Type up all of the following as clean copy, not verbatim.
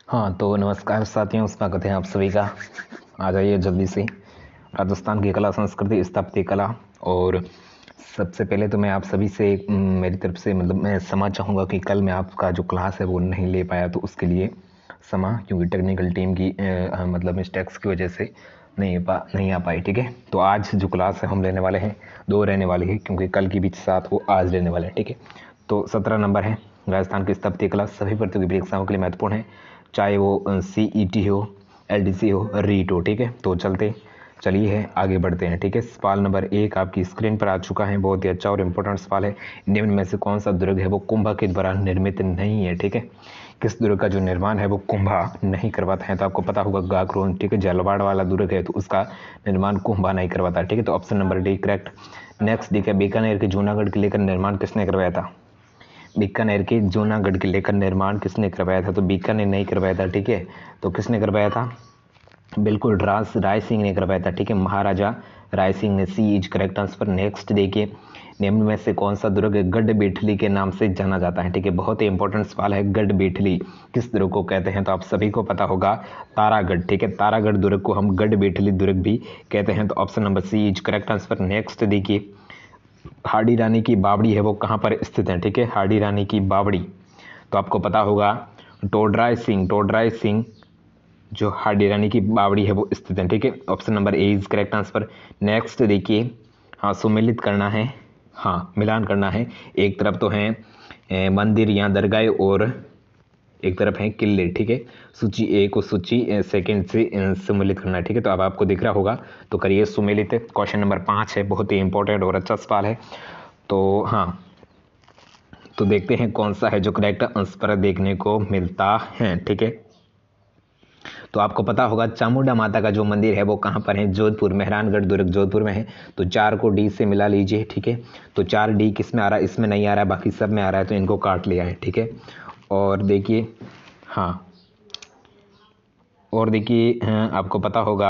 हाँ तो नमस्कार साथियों, स्वागत है आप सभी का। आ जाइए जल्दी से। राजस्थान की कला संस्कृति स्थापत्य कला। और सबसे पहले तो मैं आप सभी से मेरी तरफ से मैं क्षमा चाहूँगा कि कल मैं आपका जो क्लास है वो नहीं ले पाया, तो उसके लिए क्षमा, क्योंकि टेक्निकल टीम की मिस्टेक्स की वजह से नहीं आ पाई। ठीक है, तो आज जो क्लास है हम लेने वाले हैं, 2 रहने वाली है, क्योंकि कल की भी 7 वो आज लेने वाले हैं। ठीक है, तो 17 नंबर है। राजस्थान की स्थापत्य कला सभी प्रतियोगी परीक्षाओं के लिए महत्वपूर्ण है, चाहे वो CET हो, LDC हो, रीट हो। ठीक है, तो चलिए आगे बढ़ते हैं। ठीक है, सवाल नंबर 1 आपकी स्क्रीन पर आ चुका है। बहुत ही अच्छा और इम्पोर्टेंट सवाल है। निम्न में से कौन सा दुर्ग है वो कुंभा के द्वारा निर्मित नहीं है? ठीक है, किस दुर्ग का जो निर्माण है वो कुंभा नहीं करवाता है? तो आपको पता होगा गागरोन। ठीक है, जलवाड़ वाला दुर्ग है तो उसका निर्माण कुंभा नहीं करवाता। ठीक है, तो option number D correct. Next D है, बीकानेर के जूनागढ़ किले का निर्माण किसने करवाया था? बीकानेर के जूनागढ़ किले का निर्माण किसने करवाया था? तो बीकानेर नहीं करवाया था। ठीक है, तो किसने करवाया था? बिल्कुल राय सिंह ने करवाया था। ठीक है, महाराजा राय सिंह ने। सी इज करेक्ट आंसर। नेक्स्ट देखिए, निम्न में से कौन सा दुर्ग गढ़ बेठली के नाम से जाना जाता है? ठीक है, बहुत ही इंपॉर्टेंट सवाल है। गढ़ बेठली किस दुर्ग को कहते हैं? तो आप सभी को पता होगा, तारागढ़। ठीक है, तारागढ़ दुर्ग को हम गढ़ बेठली दुर्ग भी कहते हैं। तो option number C is correct answer. Next देखिए, हाडी रानी की बावड़ी है वो कहाँ पर स्थित है? ठीक है, हाडी रानी की बावड़ी तो आपको पता होगा टोडराय सिंह जो हाडी रानी की बावड़ी है वो स्थित है। ठीक है, option number A is correct answer. Next देखिए, हाँ सुमेलित करना है, हाँ मिलान करना है। एक तरफ तो है मंदिर या दरगाह और एक तरफ है किले। ठीक है, सूची ए को सूची सेकंड से सम्मिलित करना है। ठीक है, तो अब आपको दिख रहा होगा, तो करिए सुमेलित। क्वेश्चन नंबर 5 है, बहुत ही इंपॉर्टेंट और अच्छा सवाल है। तो हाँ, तो देखते हैं कौन सा है जो करेक्ट आंसर देखने को मिलता है। ठीक है, तो आपको पता होगा चामुंडा माता का जो मंदिर है वो कहाँ पर है? जोधपुर, मेहरानगढ़ दुर्ग जोधपुर में है। तो 4 को डी से मिला लीजिए। ठीक है, तो 4D किस में आ रहा है? इसमें नहीं आ रहा है, बाकी सब में आ रहा है, तो इनको काट लिया है। ठीक है, और देखिए, हाँ और देखिए, आपको पता होगा,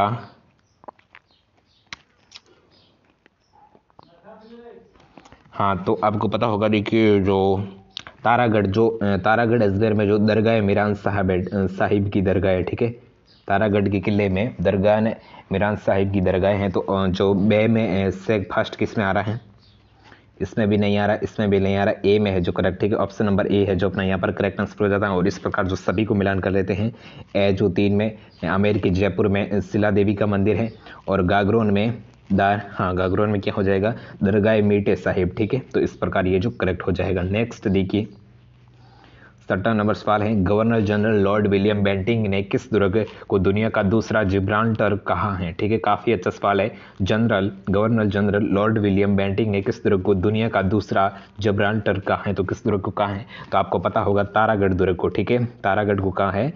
हाँ तो आपको पता होगा, देखिए जो तारागढ़ अजमेर में जो दरगाह मीरान साहिब की दरगाह है। ठीक है, तारागढ़ के किले में दरगाह मीरान साहिब की दरगाह है। तो जो बे में से फर्स्ट किस में आ रहा है? इसमें भी नहीं आ रहा, इसमें भी नहीं आ रहा, ए में है जो करेक्ट। ठीक है, ऑप्शन नंबर ए है जो अपना यहाँ पर करेक्ट आंसर हो जाता है। और इस प्रकार जो सभी को मिलान कर लेते हैं, ए जो 3 में आमेर के जयपुर में शिला देवी का मंदिर है, और गागरोन में गागरोन में क्या हो जाएगा? दरगाह मीटे साहिब। ठीक है, तो इस प्रकार ये जो करेक्ट हो जाएगा। नेक्स्ट देखिए, 17 नंबर सवाल है, governor general Lord William Bentinck ने किस दुर्ग को दुनिया का दूसरा जिब्राल्टर कहा है? ठीक है, काफी अच्छा सवाल है। Governor general Lord William Bentinck ने किस दुर्ग को दुनिया का दूसरा जिब्राल्टर कहा है? तो किस दुर्ग को कहा है? तो आपको पता होगा तारागढ़ दुर्ग को। ठीक है, तारागढ़ को कहा है।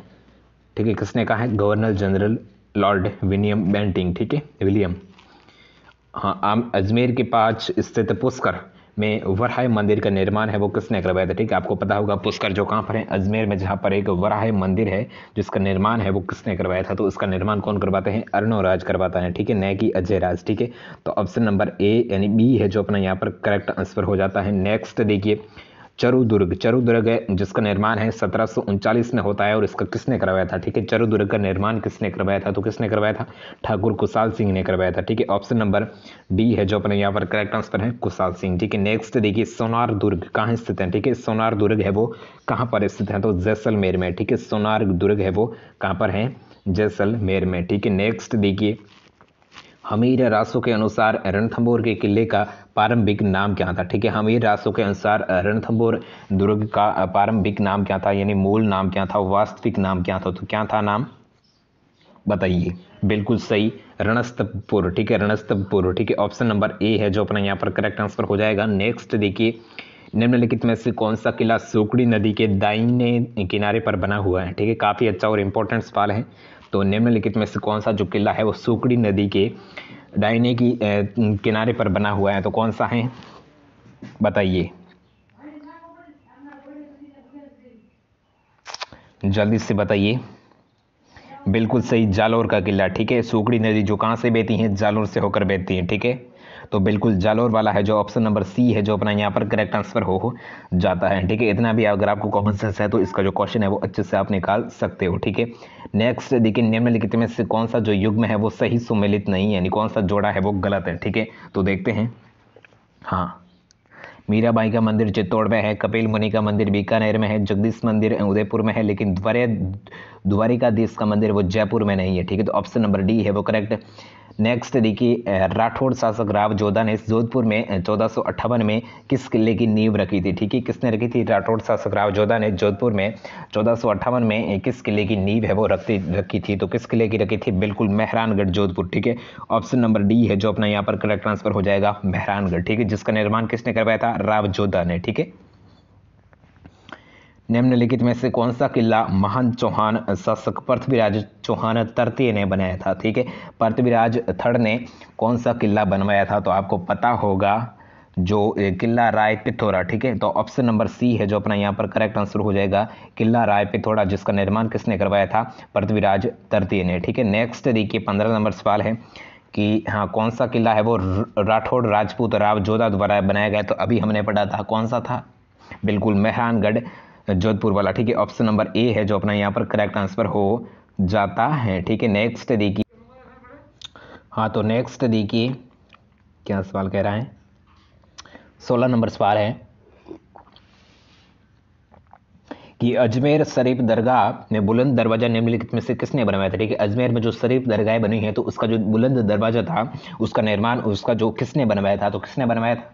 ठीक है, किसने कहा है? Governor general Lord William Bentinck. ठीक है, विलियम। हाँ, अजमेर के पास स्थित पुष्कर में वराह मंदिर का निर्माण है वो किसने करवाया था? ठीक है, आपको पता होगा पुष्कर जो कहाँ पर है? अजमेर में, जहाँ पर एक वराह मंदिर है जिसका निर्माण है वो किसने करवाया था? तो इसका निर्माण कौन करवाते हैं? अर्णोराज करवाता है। ठीक है, न कि अजय राज। ठीक है, तो ऑप्शन नंबर ए यानी बी है जो अपना यहाँ पर करेक्ट आंसर हो जाता है। नेक्स्ट देखिए, चरुदुर्ग है जिसका निर्माण है 1739 में होता है, और इसका किसने करवाया था? ठीक है, चरुदुर्ग का निर्माण किसने करवाया था? तो किसने करवाया था? ठाकुर कुशाल सिंह ने करवाया था। ठीक है, ऑप्शन नंबर डी है जो अपने यहाँ पर करेक्ट आंसर है, कुशाल सिंह। ठीक है, नेक्स्ट देखिए, सोनार दुर्ग कहाँ स्थित है? ठीक है, सोनार दुर्ग है वो कहाँ पर स्थित है? तो जैसलमेर में। ठीक है, सोनार दुर्ग है वो कहाँ पर है? जैसलमेर में। ठीक है, नेक्स्ट देखिए, हमीर रासों के अनुसार रणथंभौर के किले का प्रारंभिक नाम क्या था? ठीक है, हमीर रासों के अनुसार रणथंभौर दुर्ग का प्रारंभिक नाम क्या था, यानी मूल नाम क्या था, वास्तविक नाम क्या था? तो क्या था नाम, बताइए। बिल्कुल सही, रणस्तंभपुर। ठीक है, रणस्तंभपुर। ठीक है, ऑप्शन नंबर ए है जो अपना यहाँ पर करेक्ट आंसर हो जाएगा। नेक्स्ट देखिए, निम्नलिखित में से कौन सा किला सुकड़ी नदी के दाहिने किनारे पर बना हुआ है? ठीक है, काफी अच्छा और इंपॉर्टेंट सवाल है। तो निम्नलिखित में से कौन सा जो किला है वो सुकड़ी नदी के दाहिने की किनारे पर बना हुआ है? तो कौन सा है, बताइए जल्दी से बताइए। बिल्कुल सही, जालौर का किला। ठीक है, सुकड़ी नदी जो कहाँ से बहती है? जालौर से होकर बहती है। ठीक है, तो बिल्कुल जालोर वाला है जो ऑप्शन नंबर सी है जो अपना यहाँ पर करेक्ट आंसर हो जाता है। ठीक है, इतना भी अगर आपको कॉमन सेंस है तो इसका जो क्वेश्चन है वो अच्छे से आप निकाल सकते हो। ठीक है, नेक्स्ट देखिए, निम्नलिखित में से कौन सा जो युग्म है वो सही सुमेलित नहीं है, यानी कौन सा जोड़ा है वो गलत है। ठीक है, तो देखते हैं। हाँ, मीराबाई का मंदिर चित्तौड़ में है, कपिल मुनि का मंदिर बीकानेर में है, जगदीश मंदिर उदयपुर में है, लेकिन द्वारिकाधीश का मंदिर वो जयपुर में नहीं है। ठीक है, तो ऑप्शन नंबर डी है वो करेक्ट। नेक्स्ट देखिए, राठौड़ शासक राव जोधा ने जोधपुर में 1458 में किस किले की नींव रखी थी। ठीक है, किसने रखी थी? राठौड़ शासक राव जोधा ने जोधपुर में 1458 में किस किले की नींव है वो रखी थी। तो किस किले की रखी थी? बिल्कुल मेहरानगढ़ जोधपुर। ठीक है, ऑप्शन नंबर डी है जो अपना यहाँ पर करेक्ट आंसर हो जाएगा, मेहरानगढ़। ठीक है, जिसका निर्माण किसने करवाया था? राव जोधा ने। ठीक है, निम्नलिखित में से कौन सा किला महान चौहान शासक पृथ्वीराज चौहान तृतीय ने बनाया था? ठीक है, पृथ्वीराज थर्ड ने कौन सा किला बनवाया था? तो आपको पता होगा जो किला राय पिथौरा। ठीक है, तो ऑप्शन नंबर सी है जो अपना यहाँ पर करेक्ट आंसर हो जाएगा, किला राय पिथौरा, जिसका निर्माण किसने करवाया था? पृथ्वीराज तृतीय ने। ठीक है, नेक्स्ट देखिए 15 नंबर सवाल है कि हाँ, कौन सा किला है वो राठौड़ राजपूत राव जोधा द्वारा बनाया गया? तो अभी हमने पढ़ा था, कौन सा था? बिल्कुल मेहरानगढ़ जोधपुर वाला। ठीक है, ऑप्शन नंबर ए है जो अपना यहाँ पर करेक्ट आंसर हो जाता है। ठीक है, नेक्स्ट देखिए। हाँ, तो नेक्स्ट देखिए क्या सवाल कह रहा है। 16 नंबर सवाल है कि अजमेर शरीफ दरगाह में बुलंद दरवाजा निम्नलिखित में से किसने बनवाया था? ठीक है, अजमेर में जो शरीफ दरगाहें बनी है तो उसका जो बुलंद दरवाजा था उसका निर्माण उसका जो किसने बनवाया था? तो किसने बनवाया था?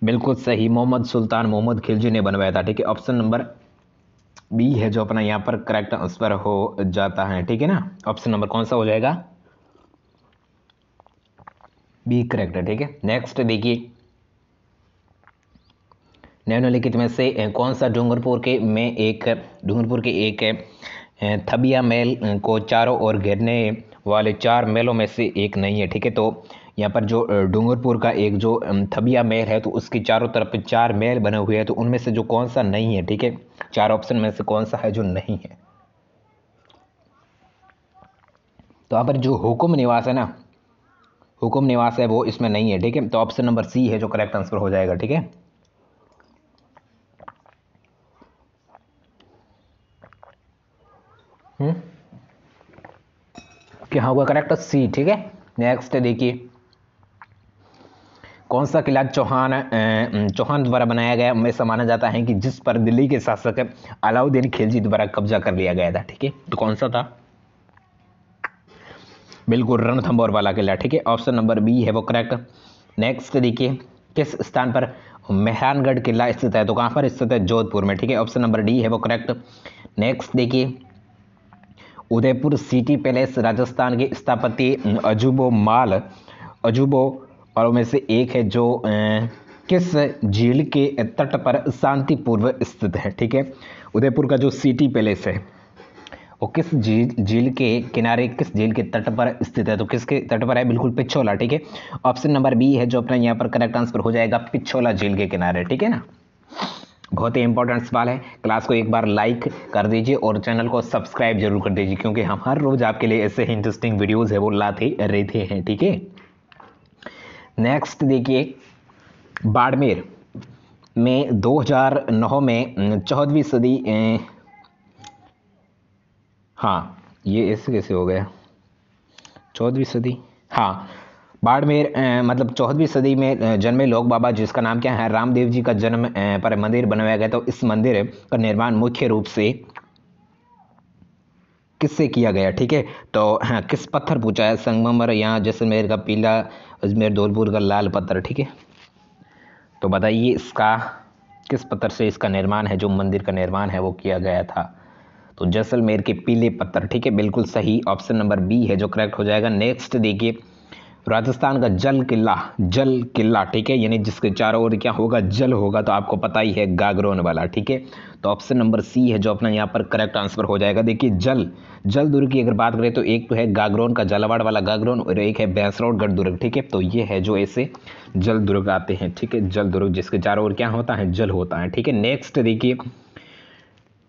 बिल्कुल सही, मोहम्मद सुल्तान मोहम्मद खिलजी ने बनवाया था। ठीक है, ऑप्शन नंबर बी है जो अपना यहाँ पर करेक्ट आंसर हो जाता है। ठीक है ना, ऑप्शन नंबर कौन सा हो जाएगा? बी करेक्ट है। ठीक है, नेक्स्ट देखिए, निम्नलिखित में से कौन सा डूंगरपुर के एक थबिया महल को चारों ओर घेरने वाले 4 महलों में से एक नहीं है? ठीक है, तो यहाँ पर जो डूंगरपुर का एक जो थबिया महल है तो उसकी चारों तरफ 4 महल बने हुए हैं, तो उनमें से जो कौन सा नहीं है? ठीक है, 4 ऑप्शन में से कौन सा है जो नहीं है? तो यहाँ पर जो हुकुम निवास है ना, हुकुम निवास है वो इसमें नहीं है। ठीक है, तो ऑप्शन नंबर सी है जो करेक्ट आंसर हो जाएगा। ठीक है, क्या होगा करेक्ट? सी। ठीक है, नेक्स्ट देखिए, कौन सा किला चौहान द्वारा बनाया गया में से माना जाता है कि जिस पर दिल्ली के शासक अलाउद्दीन खिलजी द्वारा कब्जा कर लिया गया था? ठीक है, तो कौन सा था? बिल्कुल रणथंभौर वाला किला। ठीक है, ऑप्शन नंबर बी है वो करेक्ट। नेक्स्ट देखिए, किस स्थान पर मेहरानगढ़ किला स्थित है? तो कहां पर स्थित है? जोधपुर में। ठीक है, ऑप्शन नंबर डी है वो करेक्ट। नेक्स्ट देखिए, उदयपुर सिटी पैलेस राजस्थान के स्थापत्य अजूबों और में से एक है जो किस झील के तट पर शांतिपूर्व स्थित है? ठीक है, उदयपुर का जो सिटी पैलेस है वो किस झील के किनारे, किस झील के तट पर स्थित है? तो किसके तट पर है? बिल्कुल पिछोला। ठीक है, ऑप्शन नंबर बी है जो अपना यहाँ पर करेक्ट आंसर हो जाएगा, पिछोला झील के किनारे। ठीक है ना, बहुत ही इंपॉर्टेंट सवाल है। क्लास को एक बार लाइक कर दीजिए और चैनल को सब्सक्राइब जरूर कर दीजिए, क्योंकि हम हर रोज आपके लिए ऐसे इंटरेस्टिंग वीडियोस है वो लाते रहते हैं। ठीक है, नेक्स्ट देखिए, बाड़मेर में 2009 में 14वीं सदी हाँ, ये ऐसे कैसे हो गया? 14वीं सदी, हाँ, बाड़मेर मतलब 14वीं सदी में जन्मे लोग बाबा, जिसका नाम क्या है? रामदेव जी का जन्म पर मंदिर बनवाया गया। तो इस मंदिर का निर्माण मुख्य रूप से किससे किया गया? ठीक है, तो हाँ, किस पत्थर पूछा है? संगमरमर या जैसलमेर का पीला, अजमेर धौलपुर का लाल पत्थर। ठीक है, तो बताइए इसका किस पत्थर से इसका निर्माण है, जो मंदिर का निर्माण है वो किया गया था? तो जैसलमेर के पीले पत्थर। ठीक है, बिल्कुल सही, ऑप्शन नंबर बी है जो करेक्ट हो जाएगा। नेक्स्ट देखिए, राजस्थान का जल किला। ठीक है, यानी जिसके चारों ओर क्या होगा? जल होगा, तो आपको पता ही है, गागरोन वाला। ठीक है, तो ऑप्शन नंबर सी है जो अपना यहाँ पर करेक्ट आंसर हो जाएगा। देखिए, जल दुर्ग की अगर बात करें तो एक तो है गागरोन का झालावाड़ वाला गागरोन और एक है भैंसरोडगढ़ दुर्ग। ठीक है, तो ये है जो ऐसे जल दुर्ग आते हैं। ठीक है, जल दुर्ग जिसके चारों ओर क्या होता है? जल होता है। ठीक है, नेक्स्ट देखिए,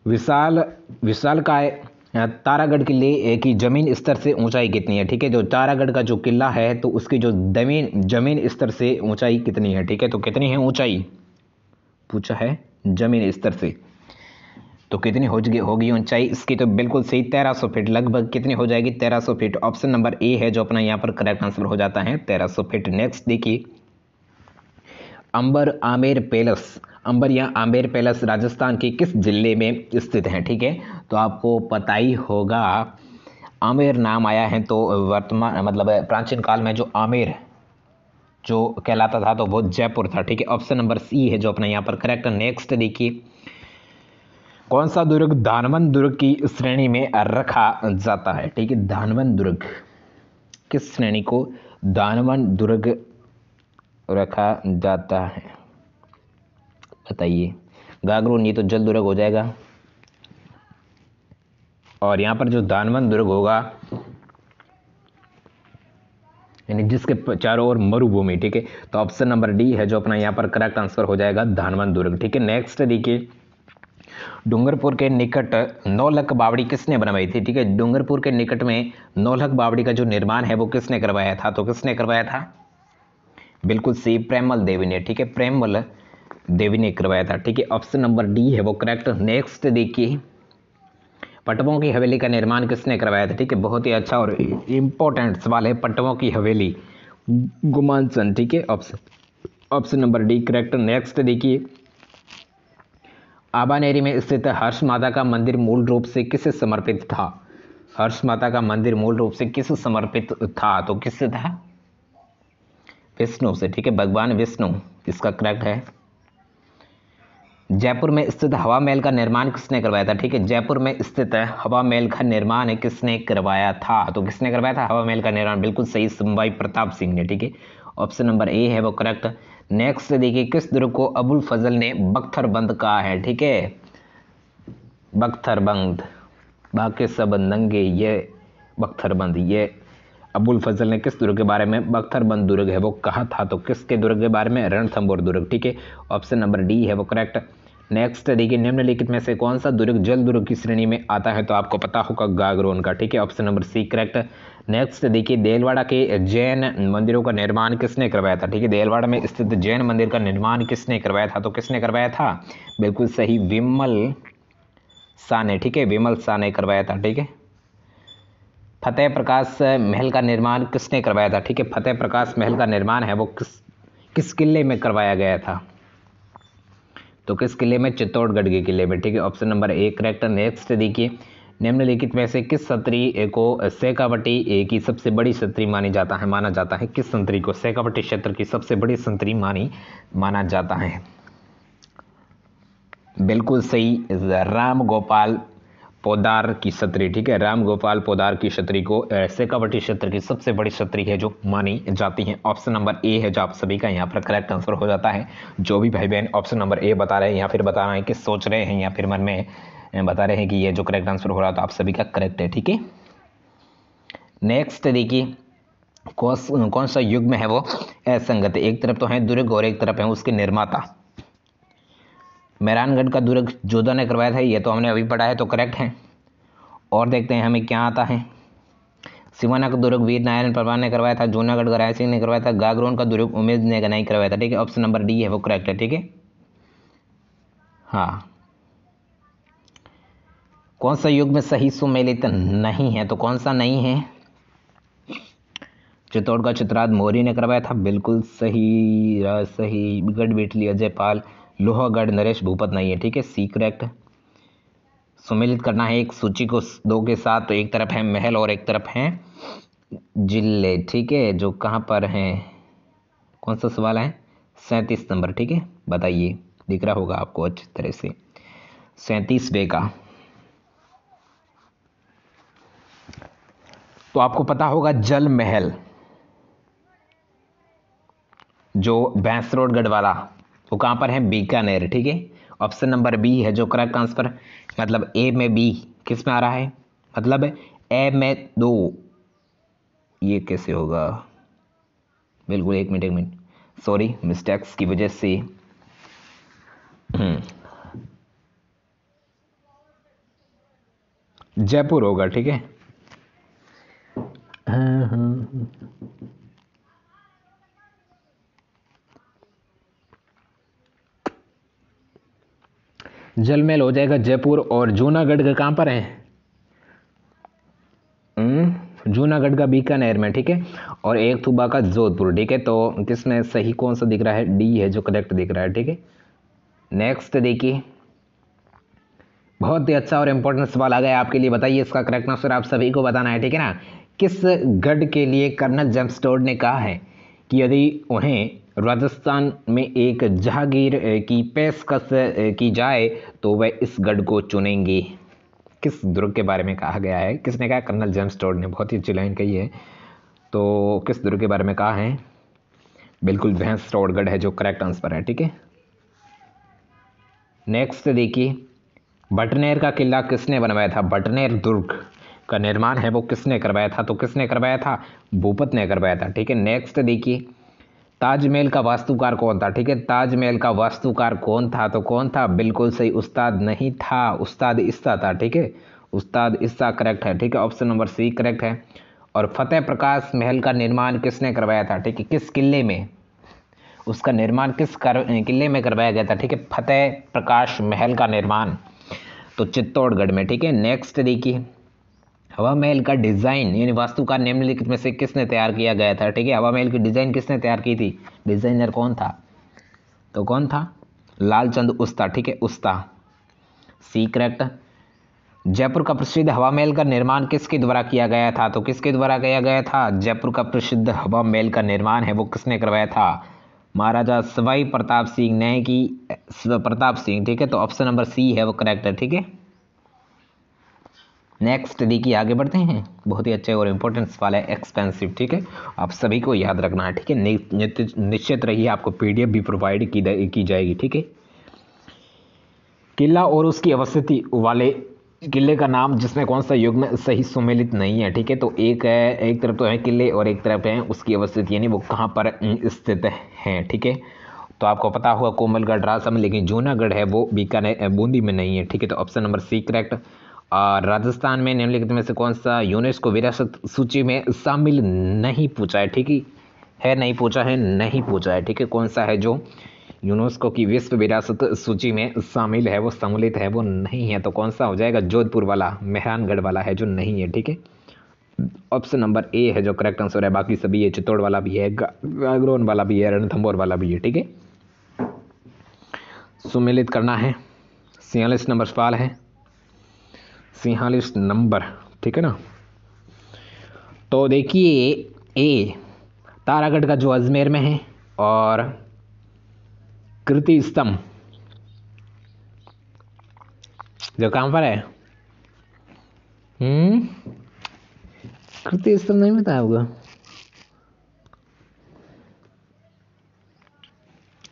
विशालकाय तारागढ़ किले की जमीन स्तर से ऊंचाई कितनी है? ठीक है, जो तारागढ़ का जो किला है तो उसकी जो जमीन स्तर से ऊंचाई कितनी है? ठीक है, तो कितनी है ऊंचाई पूछा है जमीन स्तर से, तो कितनी होगी ऊंचाई इसकी? तो बिल्कुल सही 1300 फीट। लगभग कितनी हो जाएगी? 1300 फीट। ऑप्शन नंबर ए है जो अपना यहाँ पर करेक्ट आंसर हो जाता है 1300 फीट। नेक्स्ट देखिए, अंबर आमेर पैलेस, अंबर या आमेर पैलेस राजस्थान के किस जिले में स्थित है? ठीक है, तो आपको पता ही होगा आमेर नाम आया है तो वर्तमान मतलब प्राचीन काल में जो आमेर जो कहलाता था तो वो जयपुर था। ठीक है, ऑप्शन नंबर सी है जो अपना यहाँ पर करेक्ट। नेक्स्ट देखिए, कौन सा दुर्ग धानवंत दुर्ग की श्रेणी में रखा जाता है? ठीक है, धानवंत दुर्ग किस श्रेणी को धानवंत दुर्ग रखा जाता है बताइए? गागरोन ये तो जल दुर्ग हो जाएगा, और यहाँ पर जो धानवंत दुर्ग होगा यानी जिसके चारों ओर मरुभूमि। ठीक है, तो ऑप्शन नंबर डी है जो अपना यहाँ पर करेक्ट आंसर हो जाएगा धानवंत दुर्ग। ठीक है, नेक्स्ट देखिए, डूंगरपुर के निकट नौलख बावड़ी किसने बनवाई थी? ठीक है, डूंगरपुर के निकट में नौलख बावड़ी का जो निर्माण है वो किसने करवाया था? तो किसने करवाया था? बिल्कुल सी प्रेमल देवी ने। ठीक है, प्रेमल देवी ने करवाया था। ठीक है, ऑप्शन नंबर डी है वो करेक्ट। नेक्स्ट देखिए, पट्टवों की हवेली का निर्माण किसने करवाया था? ठीक है, बहुत ही अच्छा और इंपॉर्टेंट सवाल है। पट्टवों की हवेली गुमानसन। ठीक है, option number D correct. Next देखिए, आबानेरी में स्थित हर्ष माता का मंदिर मूल रूप से किसे समर्पित था? हर्ष माता का मंदिर मूल रूप से किसे समर्पित था? तो किससे था? विष्णु से। ठीक है, भगवान विष्णु इसका करेक्ट है। जयपुर में स्थित हवा महल का निर्माण किसने करवाया था? ठीक है, जयपुर में स्थित हवा महल का निर्माण किसने करवाया था? तो किसने करवाया था हवा महल का निर्माण? बिल्कुल सही, संभाई प्रताप सिंह ने। ठीक है, ऑप्शन नंबर ए है वो करेक्ट। नेक्स्ट देखिए, किस दुर्ग को अबुल फजल ने बख्तरबंद कहा है? ठीक है, बख्तरबंद, बाकी सब नंगे, ये बख्तरबंद, ये अबुल फजल ने किस दुर्ग के बारे में बख्तरबंद दुर्ग है वो कहा था? तो किसके दुर्ग के बारे में? रणथंभौर दुर्ग। ठीक है, ऑप्शन नंबर डी है वो करेक्ट। नेक्स्ट देखिए, निम्नलिखित में से कौन सा दुर्ग जल दुर्ग की श्रेणी में आता है? तो आपको पता होगा गागरोन का। ठीक है, option number C correct. Next देखिए, देलवाड़ा के जैन मंदिरों का निर्माण किसने करवाया था? ठीक है, देलवाड़ा में स्थित जैन मंदिर का निर्माण किसने करवाया था? तो किसने करवाया था? बिल्कुल सही, विमल शाह ने। ठीक है, विमल शाह ने करवाया था। ठीक है, फतेह प्रकाश महल का निर्माण किसने करवाया था? ठीक है, फतेह प्रकाश महल का निर्माण है वो किस किले में करवाया गया था? तो किस किले में? चित्तौड़गढ़ के किले में। ठीक है, option number A correct. Next देखिए, निम्नलिखित में से किस संतरी को शेखावटी की सबसे बड़ी संतरी माना जाता है? किस संतरी को शेखावटी क्षेत्र की सबसे बड़ी संतरी माना जाता है? बिल्कुल सही, राम गोपाल पोदार की छतरी। ठीक है, राम गोपाल पोदार की छतरी को शेखावटी क्षेत्र की सबसे बड़ी छतरी है जो मानी जाती है। ऑप्शन नंबर ए है जो आप सभी का यहाँ पर करेक्ट आंसर हो जाता है। जो भी भाई बहन ऑप्शन नंबर ए बता रहे हैं या फिर बता रहे हैं कि सोच रहे हैं या फिर मन में बता रहे हैं कि ये जो करेक्ट आंसर हो रहा तो आप सभी का करेक्ट है। ठीक है, नेक्स्ट देखिए, कौन सा युग में है वो असंगत? एक तरफ तो है दुर्ग और एक तरफ है उसके निर्माता। मेहरानगढ़ का दुर्ग जोधा ने करवाया था, ये तो हमने अभी पढ़ा है तो करेक्ट है। और देखते हैं हमें क्या आता है। सिवाना का दुर्ग वीर नारायण परमार ने करवाया था। जूनागढ़ का राय सिंह ने करवाया था। गागरोन का दुर्ग उमेश ने नहीं करवाया था। ठीक है, ऑप्शन नंबर डी है वो करेक्ट है। ठीक है, हाँ, कौन सा युग में सही सुमेलित नहीं है? तो कौन सा नहीं है? चित्तौड़ का चित्राद मौर्य ने करवाया था। बिल्कुल सही, सही। गढ़ बेटली अजय पाल, लोहागढ़ नरेश भूपत नहीं है। ठीक है, सी करेक्ट। सुमेलित करना है एक सूची को दो के साथ, तो एक तरफ है महल और एक तरफ है जिले। ठीक है, जो कहाँ पर हैं? कौन सा सवाल है? 37 नंबर। ठीक है, बताइए, दिख रहा होगा आपको अच्छी तरह से 37वें का। तो आपको पता होगा जल महल जो भैंसरोडगढ़ वाला वो कहाँ पर है? बीकानेर। ठीक है, ऑप्शन नंबर बी है जो करेक्ट आंसर, मतलब ए में बी किस में आ रहा है? मतलब ए में दो, ये कैसे होगा? बिल्कुल, एक मिनट सॉरी, मिस्टेक्स की वजह से जयपुर होगा, ठीक है। जल महल हो जाएगा जयपुर, और जूनागढ़ का कहाँ पर है? जूनागढ़ का बीकानेर में, ठीक है। और एक सूबा का जोधपुर, ठीक है। तो किसमें सही कौन सा दिख रहा है? डी है जो करेक्ट दिख रहा है, ठीक है। नेक्स्ट देखिए, बहुत ही अच्छा और इंपॉर्टेंट सवाल आ गया आपके लिए। बताइए इसका करेक्ट आंसर आप सभी को बताना है, ठीक है ना। किस गढ़ के लिए कर्नल जेम्स टोड ने कहा है कि यदि उन्हें राजस्थान में एक जहांगीर की पेशकश की जाए तो वह इस गढ़ को चुनेंगे? किस दुर्ग के बारे में कहा गया है? किसने कहा? कर्नल जेम्स टोड ने। बहुत ही अच्छी लाइन कही है। तो किस दुर्ग के बारे में कहा है? बिल्कुल भैंस टोडगढ़ है जो करेक्ट आंसर है, ठीक है। नेक्स्ट देखिए, बटनेर का किला किसने बनवाया था? बटनेर दुर्ग का निर्माण है वो किसने करवाया था? तो किसने करवाया था? भूपत ने करवाया था, ठीक है। नेक्स्ट देखिए, ताजमहल का वास्तुकार कौन था? ठीक है, ताजमहल का वास्तुकार कौन था? तो कौन था? बिल्कुल सही, उस्ताद नहीं था, उस्ताद इस्सा था, ठीक है। उस्ताद इस्सा करेक्ट है, ठीक है। ऑप्शन नंबर सी करेक्ट है। और फतेह प्रकाश महल का निर्माण किसने करवाया था? ठीक है, किस किले में उसका निर्माण किले में करवाया गया था? ठीक है, फतेह प्रकाश महल का निर्माण तो चित्तौड़गढ़ में, ठीक है। नेक्स्ट देखिए, हवा महल का डिजाइन यानी वास्तुकार निम्नलिखित में से किसने तैयार किया गया था? ठीक है, हवा महल की डिजाइन किसने तैयार की थी? डिजाइनर कौन था? तो कौन था? लालचंद उस्ता, ठीक है, उस्ता सी करेक्ट। जयपुर का प्रसिद्ध हवा महल का निर्माण किसके द्वारा किया गया था? तो किसके द्वारा किया गया था? जयपुर का प्रसिद्ध हवा महल का निर्माण है वो किसने करवाया था? महाराजा सवाई प्रताप सिंह ने की, प्रताप सिंह, ठीक है। तो ऑप्शन नंबर सी है वो करेक्ट है, ठीक है। नेक्स्ट देखिए, आगे बढ़ते हैं। बहुत ही अच्छे और इंपॉर्टेंट सवाल है, एक्सपेंसिव, ठीक है। आप सभी को याद रखना है, ठीक है। निश्चित रहिए, आपको पीडीएफ भी प्रोवाइड की जाएगी, ठीक है। किला और उसकी अवस्थिति वाले किले का नाम जिसमें कौन सा युग में सही सुमेलित नहीं है? ठीक है, तो एक है, एक तरफ तो है किले और एक तरफ है उसकी अवस्थिति यानी वो कहाँ पर स्थित है, ठीक है। तो आपको पता हुआ कोमलगढ़ राजसमंद, लेकिन जूनागढ़ है वो बीकानेर बूंदी में नहीं है, ठीक है। तो ऑप्शन नंबर सी करेक्ट। और राजस्थान में निम्नलिखित में से कौन सा यूनेस्को विरासत सूची में शामिल नहीं पूछा है? ठीक है, नहीं पूछा है, नहीं पूछा है, ठीक है। कौन सा है जो यूनेस्को की विश्व विरासत सूची में शामिल है, वो सम्मिलित है, वो नहीं है? तो कौन सा हो जाएगा? जोधपुर वाला, मेहरानगढ़ वाला है जो नहीं है, ठीक है। ऑप्शन नंबर ए है जो करेक्ट आंसर है। बाकी सभी है, चित्तौड़ वाला भी है, गागरोन वाला भी है, रणथंभौर वाला भी है, ठीक है। सुमेलित करना है। 46 नंबर सवाल है, 46 नंबर, ठीक है ना। तो देखिए, ए तारागढ़ का जो अजमेर में है, और कीर्ति स्तंभ जो कहां पर है? कीर्ति स्तंभ नहीं बताया होगा?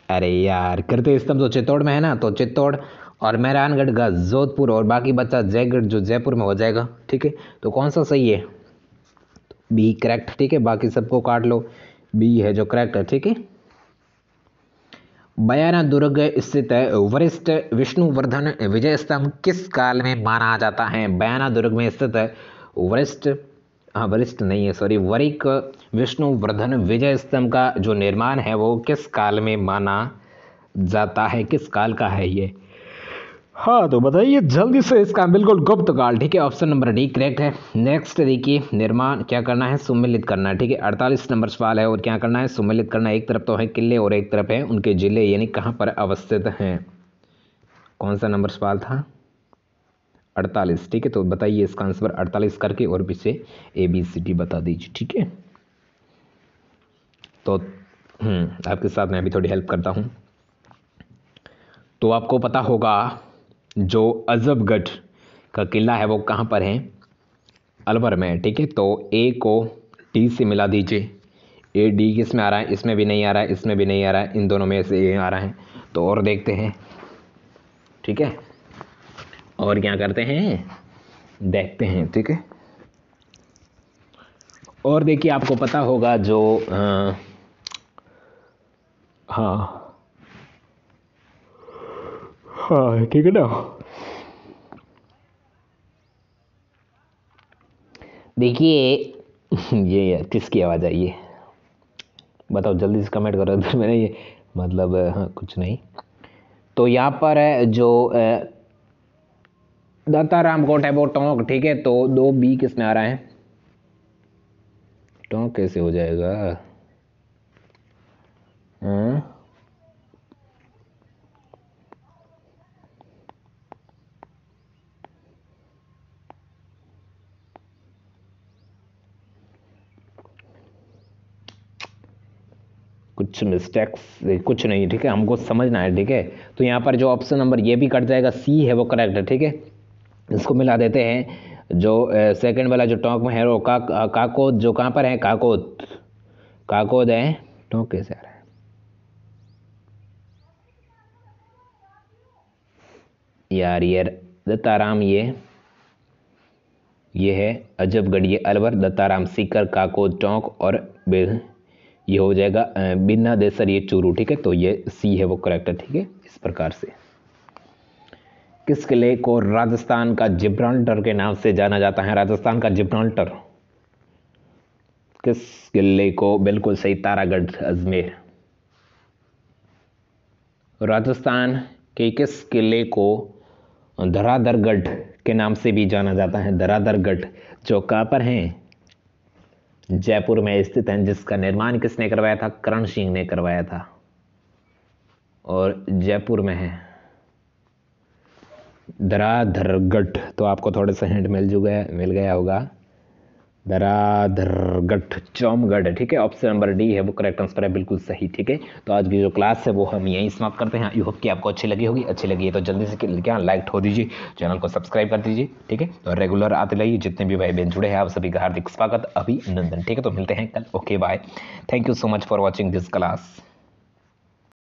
अरे यार, कीर्ति स्तंभ तो चित्तौड़ में है ना, तो चित्तौड़ और मेहरानगढ़ का जोधपुर, और बाकी बचा जयगढ़ जो जयपुर में हो जाएगा, ठीक है। तो कौन सा सही है? बी करेक्ट, ठीक है। बाकी सबको काट लो, बी है जो करेक्ट है, ठीक है। बयाना दुर्ग स्थित वरिष्ठ विष्णुवर्धन विजय स्तंभ किस काल में माना जाता है? बयाना दुर्ग में स्थित वरिष्ठ, हाँ वरिष्ठ नहीं है, सॉरी, वरिक विष्णुवर्धन विजय स्तंभ का जो निर्माण है वो किस काल में माना जाता है? किस काल का है ये? हाँ तो बताइए जल्दी से इसका। बिल्कुल गुप्त काल, ठीक है। ऑप्शन नंबर डी करेक्ट है। नेक्स्ट देखिए, निर्माण क्या करना है? सुमेलित करना है, ठीक है। 48 नंबर सवाल है, और क्या करना है? सुमेलित करना है। एक तरफ तो है किले और एक तरफ है उनके जिले, यानी कहाँ पर अवस्थित हैं। कौन सा नंबर सवाल था? 48, ठीक है। तो बताइए इसका आंसर 48 करके और पीछे ABCD बता दीजिए, ठीक है। तो आपके साथ मैं अभी थोड़ी हेल्प करता हूँ। तो आपको पता होगा जो अजबगढ़ का किला है वो कहाँ पर है? अलवर में, ठीक है। तो ए को डी से मिला दीजिए। ए डी किस में आ रहा है? इसमें भी नहीं आ रहा है, इसमें भी नहीं आ रहा है, इन दोनों में से ए आ रहा है। तो और देखते हैं, ठीक है। और क्या करते हैं? देखते हैं, ठीक है। और देखिए, आपको पता होगा जो हाँ हाँ, ठीक है ना। देखिए ये किसकी आवाज़ आई है बताओ जल्दी से कमेंट करो। तो मैंने ये मतलब हाँ कुछ नहीं। तो यहाँ पर है जो दत्ताराम कोट है वो टोंक, ठीक है। तो 2B किस में आ रहा है, टोंक कैसे हो जाएगा? हाँ? कुछ मिस्टेक्स कुछ नहीं, ठीक है, हमको समझना है, ठीक है। तो यहाँ पर जो ऑप्शन नंबर ये भी कट जाएगा, C है वो करेक्ट है, ठीक है। इसको मिला देते हैं। जो सेकंड वाला जो टोंक में है वो काकोद, जो कहाँ पर है, काकोद, काकोद है। टोंक कैसे आ रहा है यार, दत्ताराम ये है अजबगढ़, ये अलवर, दत्ताराम सीकर, काकोद टोंक और ये हो जाएगा बिन्ना देसर, ये चूरू, ठीक है। तो ये C है वो करेक्ट है, ठीक है। इस प्रकार से किस किले को राजस्थान का जिब्राल्टर के नाम से जाना जाता है? राजस्थान का जिब्राल्टर किस किले को? बिल्कुल सही, तारागढ़ अजमेर। राजस्थान के किस किले को धराधरगढ़ के नाम से भी जाना जाता है? धराधरगढ़, जो कहाँ पर है, जयपुर में स्थित है, जिसका निर्माण किसने करवाया था? करण सिंह ने करवाया था, और जयपुर में है धराधरगढ़। तो आपको थोड़ा सा हिंट मिल गया होगा। धराधरगढ़ चौमगढ़ है, ठीक है। ऑप्शन नंबर D है वो करेक्ट आंसर है, बिल्कुल सही, ठीक है। तो आज की जो क्लास है वो हम यहीं समाप्त करते हैं। आई होप कि आपको अच्छी लगी होगी। अच्छी लगी है तो जल्दी से क्या लाइक ठो दीजिए, चैनल को सब्सक्राइब कर दीजिए, ठीक है। तो रेगुलर आते रहिए, जितने भी भाई बहन जुड़े हैं आप सभी का हार्दिक स्वागत, अभिनंदन, ठीक है। तो मिलते हैं कल, okay bye, thank you so much for watching this class.